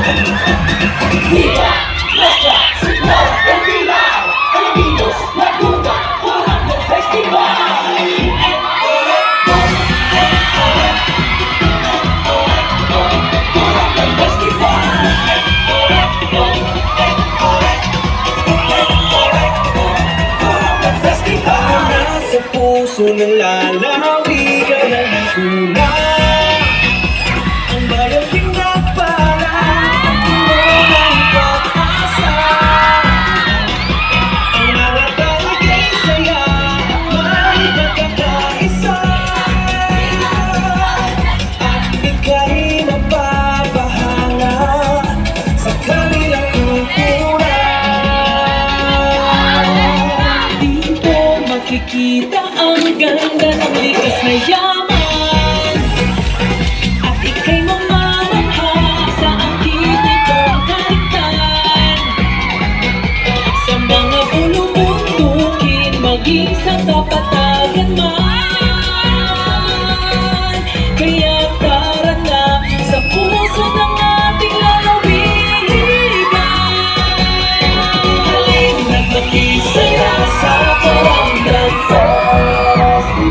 Viva Nuestra Señora del Pilar, Alaminos, Laguna, Coronel Festival. Nasa puso ng lalawigan ng hula, ang bayang pinagpala, ang puno ng pag-asa. Ang mga tao ay saya, may pagkakaisa, at ika'y mapapahanga sa kanilang kultura. Dito makikita ang ganda ng likas na yaman, at ika'y mamamanha sa angkin nitong kaligtan. Sa mga bulubundukin, maging sa kapatagan man, kaya tara na sa puso ng ating lalawigan. Nagmakisaya sa Barangay Festival,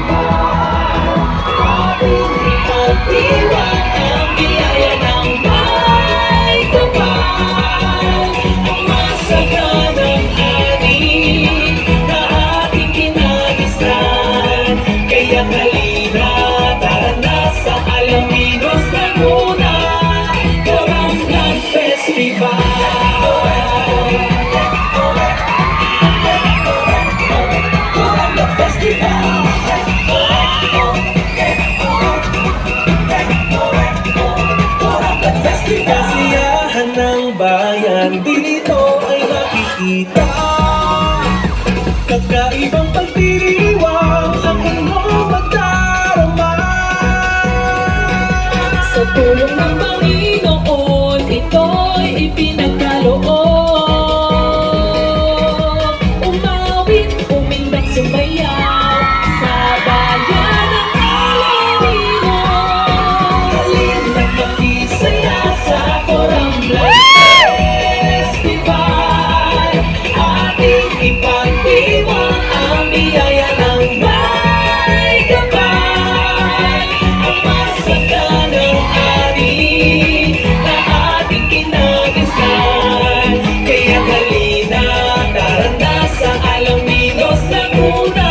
ating ipagdiwang ang biyaya ng may kapal, ang masaganang ani na ating kinagisnan. Kaya halina, tara na sa Alaminos, Laguna, Barangay Festival. Kasiyahan ng bayan dito ay makikita, kakaibang pagdiriwang ang iyong magdarama. Sa tulong ng Panginoon, ito'y ipinagkaloob. Umawit, umimbang, sumayaw sa bayan ng Alaminos. Nagmakisaya sa Barangay Festival, ating ipagdiwang ang biyaya ng may kapal, ang masaganang ani na ating kinagisnan. Kaya halina, tara na sa Alaminos, Laguna,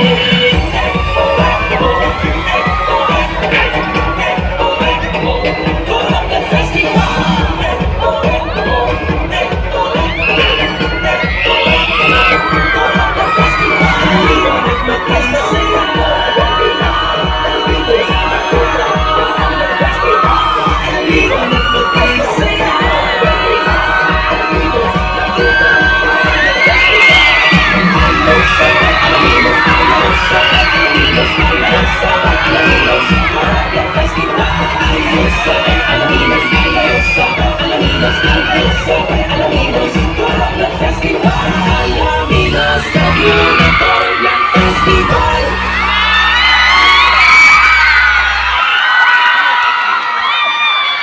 Panginoon.